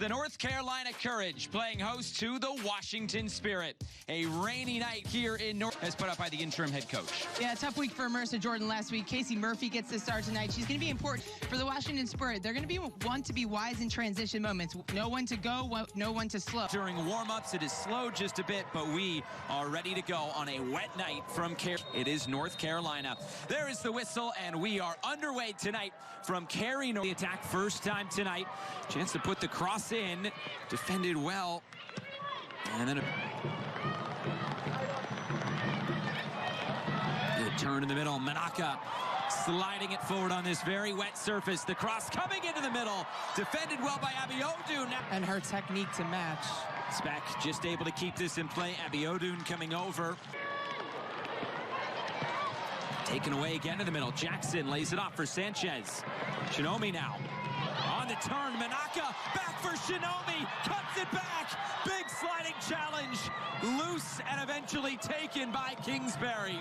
the North Carolina Courage playing host to the Washington Spirit. A rainy night here in North as put up by the interim head coach. Yeah, tough week for Mercer Jordan last week. Casey Murphy gets the start tonight. She's going to be important for the Washington Spirit. They're going to want to be wise in transition moments. Know when to go, know when to slow. During warm-ups, it is slowed just a bit, but we are ready to go on a wet night from It is North Carolina. There is the whistle, and we are underway tonight from Cary. The attack first time tonight. Chance to put the cross in. Defended well. And then a good turn in the middle. Manaka sliding it forward on this very wet surface. The cross coming into the middle. Defended well by Abiodun. And her technique to match. Speck just able to keep this in play. Abiodun coming over. Taken away again in the middle. Jackson lays it off for Sanchez. Shinomi now. On the turn, Manaka back for Shinomi. Cuts it back. Big sliding challenge. Loose and eventually taken by Kingsbury.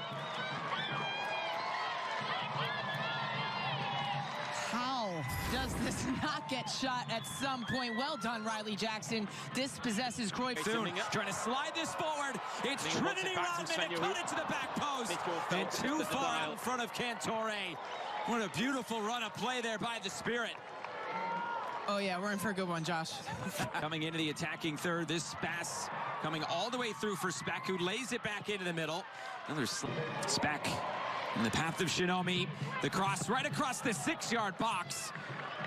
How does this not get shot at some point? Well done, Riley Jackson. This possesses Croy. Trying to slide this forward. It's Trinity Rodman to cut it to the back post. And too far out in front of Cantore. What a beautiful run of play there by the Spirit. Oh, yeah, we're in for a good one, Josh. Coming into the attacking third, this pass coming all the way through for Speck, who lays it back into the middle. Another Speck in the path of Shinomi. The cross right across the 6-yard box.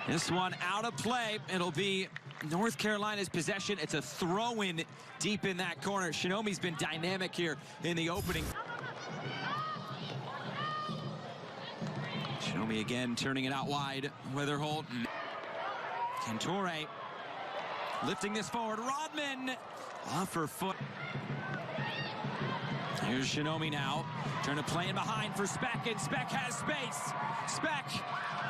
This one out of play. It'll be North Carolina's possession. It's a throw-in deep in that corner. Shinomi's been dynamic here in the opening. Shinomi again turning it out wide. Weatherholt. Cantore lifting this forward. Rodman off her foot. Here's Shinomi now. Trying to play in behind for Speck, and Speck has space. Speck,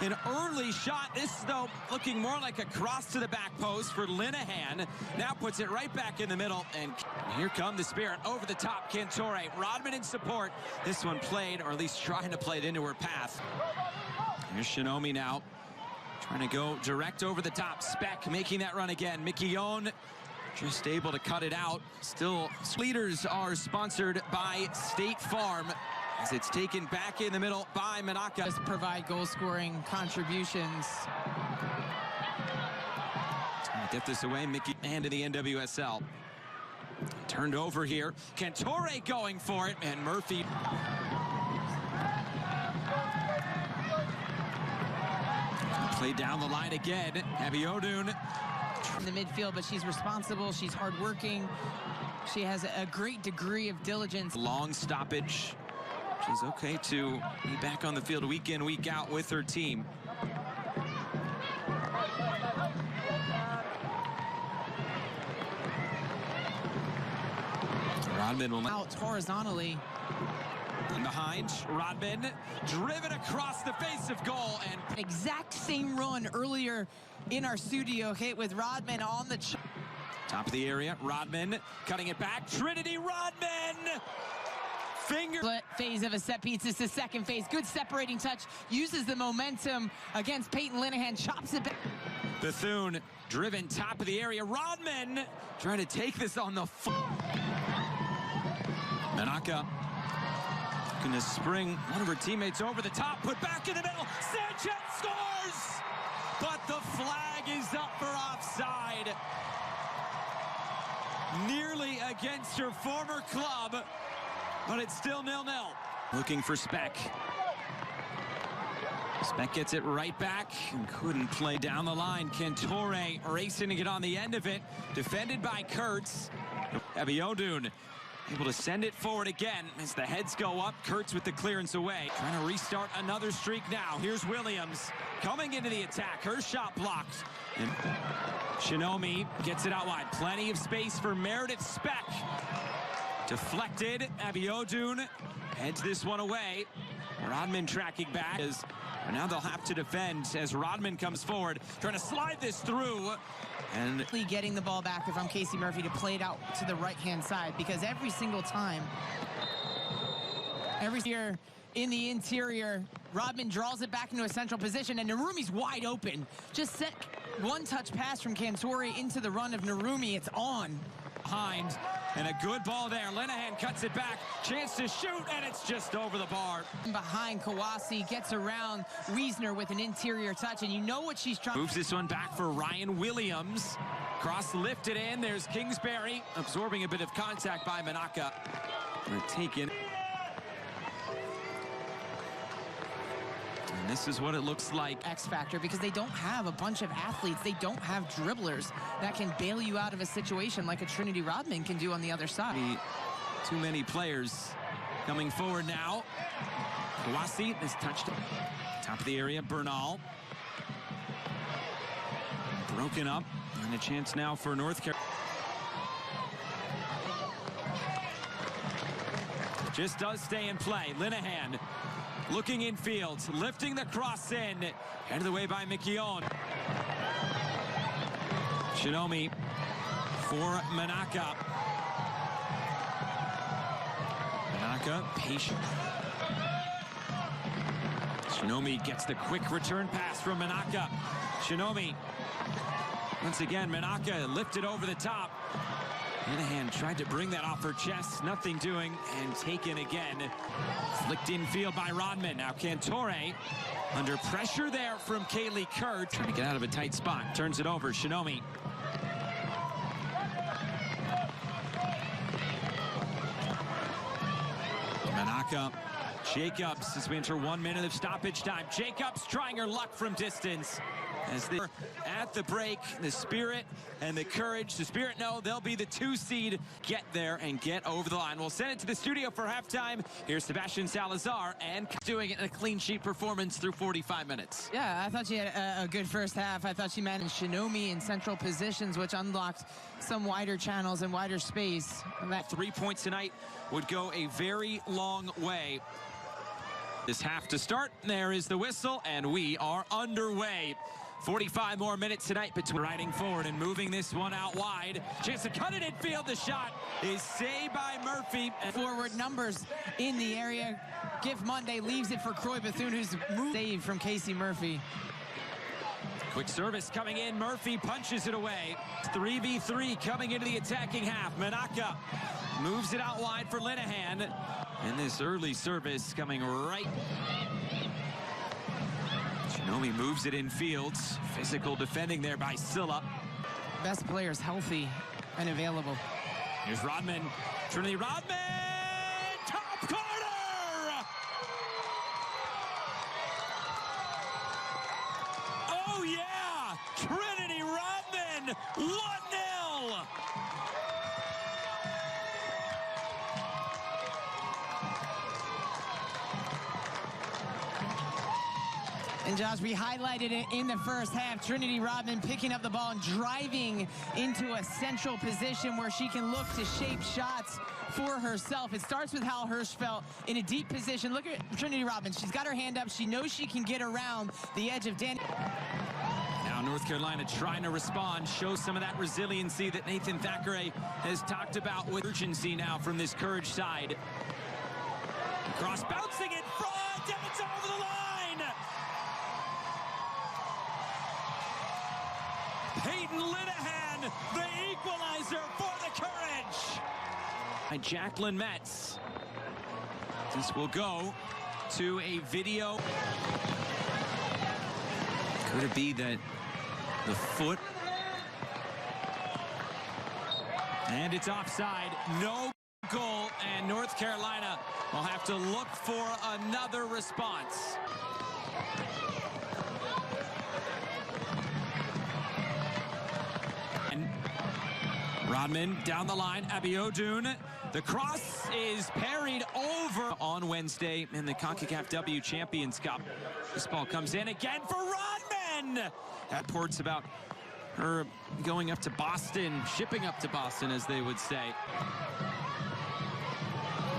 an early shot. This, though, looking more like a cross to the back post for Linehan. Now puts it right back in the middle, and here come the Spirit over the top. Cantore, Rodman in support. This one played, or at least trying to play it into her path. Here's Shinomi now. Trying to go direct over the top. Speck making that run again. Mikion just able to cut it out. Still, leaders are sponsored by State Farm as it's taken back in the middle by Manaka. Just provide goal-scoring contributions. Get this away, Mickey, and to the NWSL. Turned over here. Cantore going for it, and Murphy. Played down the line again. Abiodun in the midfield, but she's responsible. She's hardworking. She has a great degree of diligence. Long stoppage. She's okay to be back on the field week in, week out with her team. Rodman will out horizontally. In behind, Rodman driven across the face of goal, and exact same run earlier in our studio hit with Rodman on the top of the area. Rodman cutting it back. Trinity Rodman! Finger phase of a set piece. It's the second phase. Good separating touch. Uses the momentum against Peyton Linehan. Chops it back. Bethune driven top of the area. Rodman trying to take this on the foot. Manaka looking to spring one of her teammates over the top. Put back in the middle. Sanchez scores! But the flag is up for offside. Nearly against her former club, but it's still 0-0. Looking for Speck. Speck gets it right back and couldn't play down the line. Cantore racing to get on the end of it. Defended by Kurtz. Abiodun able to send it forward again as the heads go up. Kurtz with the clearance away. Trying to restart another streak now. Here's Williams coming into the attack. Her shot blocked. And Shinomi gets it out wide. Plenty of space for Meredith Speck. Deflected. Abiodun heads this one away. Rodman tracking back. Now they'll have to defend as Rodman comes forward. Trying to slide this through. And getting the ball back if I'm Casey Murphy to play it out to the right-hand side, because every single time, every year in the interior, Rodman draws it back into a central position, and Narumi's wide open. Just one-touch pass from Cantore into the run of Narumi. It's on. Behind, and a good ball there. Linehan cuts it back. Chance to shoot, and it's just over the bar. Behind, Kawasi gets around Wiesner with an interior touch, and you know what she's trying. Moves this one back for Ryan Williams. Cross lifted in. There's Kingsbury absorbing a bit of contact by Manaka. Taken. And this is what it looks like. X factor, because they don't have a bunch of athletes. They don't have dribblers that can bail you out of a situation like a Trinity Rodman can do on the other side. Too many players coming forward now. Kawasi is touched. Top of the area, Bernal. Broken up. And a chance now for North Carolina. Just does stay in play. Linehan looking infield, lifting the cross in. Head of the way by McKeown. Shinomi for Manaka. Manaka, patient. Shinomi gets the quick return pass from Manaka. Shinomi. Once again, Manaka lifted over the top. Linehan tried to bring that off her chest, nothing doing, and taken again. Flicked infield by Rodman. Now Cantore under pressure there from Kaylee Kurt. Trying to get out of a tight spot. Turns it over. Shinomi. Manaka. Jacobs as we enter 1 minute of stoppage time. Jacobs trying her luck from distance. As they're at the break, the Spirit and the Courage. The Spirit know they'll be the 2 seed. Get there and get over the line. We'll send it to the studio for halftime. Here's Sebastian Salazar and doing it in a clean sheet performance through 45 minutes. Yeah, I thought she had a good first half. I thought she managed Shinomi in central positions, which unlocked some wider channels and wider space. And that 3 points tonight would go a very long way. This half to start. There is the whistle, and we are underway. 45 more minutes tonight between riding forward and moving this one out wide. Chance to cut it in field. The shot is saved by Murphy. Forward numbers in the area. Gift Monday leaves it for Croy Bethune, who's moved. Save from Casey Murphy. Quick service coming in. Murphy punches it away. 3v3 coming into the attacking half. Manaka moves it out wide for Linehan. And this early service coming right. Shinomi moves it in fields. Physical defending there by Silla. Best players healthy and available. Here's Rodman. Trinity Rodman! Top corner! Oh yeah! Trinity Rodman! 1-0! And Josh, we highlighted it in the first half. Trinity Rodman picking up the ball and driving into a central position where she can look to shape shots for herself. It starts with Hal Hirschfeld in a deep position. Look at Trinity Rodman. She's got her hand up. She knows she can get around the edge of Danny. Now North Carolina trying to respond, show some of that resiliency that Nathan Thackeray has talked about with urgency now from this Courage side. Cross bouncing in front, and it's over the line! Peyton Linehan, the equalizer for the Courage. By Jacqueline Metz. This will go to a video. Could it be that the foot? And it's offside. No goal, and North Carolina will have to look for another response. Rodman down the line. Abiodun. The cross is parried over on Wednesday in the CONCACAF W Champions Cup. This ball comes in again for Rodman. That reports about her going up to Boston, shipping up to Boston, as they would say.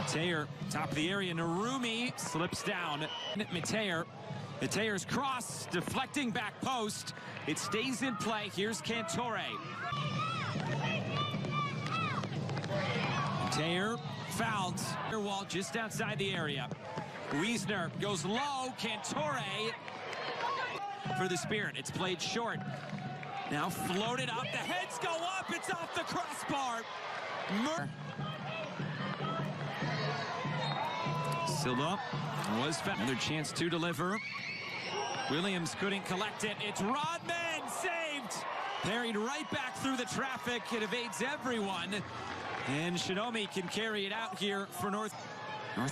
Mateer, top of the area. Narumi slips down. Mateer's cross, deflecting back post. It stays in play. Here's Cantore. Mateer fouled. Wall just outside the area. Wiesner goes low. Cantore for the Spirit. It's played short. Now floated up, the heads go up, it's off the crossbar. Silva was found. Another chance to deliver. Williams couldn't collect it. It's Rodman, saved. Parried right back through the traffic. It evades everyone. And Shinomi can carry it out here for North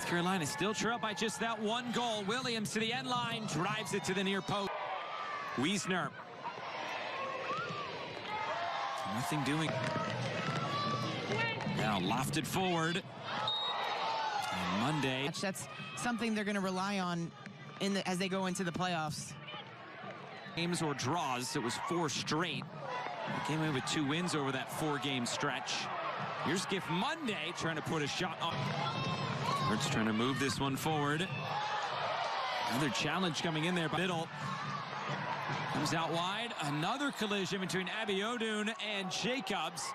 Carolina. Still trailed by just that one goal. Williams to the end line, drives it to the near post. Wiesner. Nothing doing. Now lofted forward. And Monday. That's something they're going to rely on as they go into the playoffs. Games or draws. It was 4 straight. They came away with 2 wins over that 4-game stretch. Here's Gift Monday trying to put a shot on. Hurts trying to move this one forward. Another challenge coming in there by middle. Comes out wide. Another collision between Abiodun and Jacobs.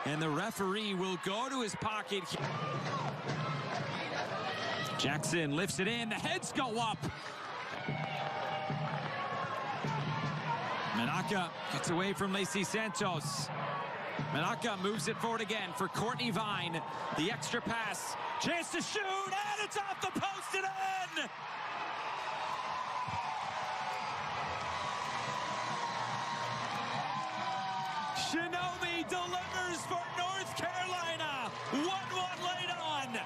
And the referee will go to his pocket. Jackson lifts it in. The heads go up. Manaka gets away from Lacey Santos. Manaka moves it forward again for Courtney Vine. The extra pass. Chance to shoot, and it's off the post and in! Shinomi delivers for North Carolina. 1-1 late on.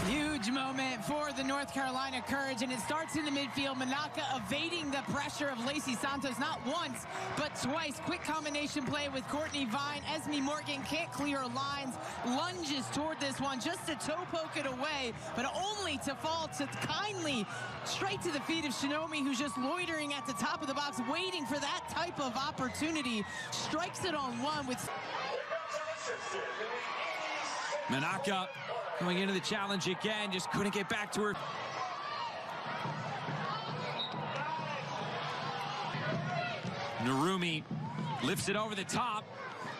Huge moment for the North Carolina Courage, and it starts in the midfield. Manaka evading the pressure of Lacey Santos not once, but twice. Quick combination play with Courtney Vine. Esme Morgan can't clear lines, lunges toward this one just to toe poke it away, but only to fall to kindly straight to the feet of Shinomi, who's just loitering at the top of the box, waiting for that type of opportunity. Strikes it on one with... Manaka going into the challenge again, just couldn't get back to her. Narumi lifts it over the top.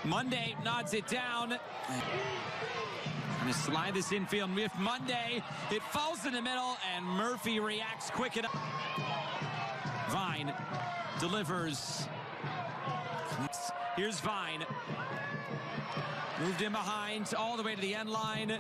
Monday nods it down. Gonna slide this infield with Monday. It falls in the middle, and Murphy reacts quick enough. Vine delivers. Here's Vine. Moved in behind all the way to the end line.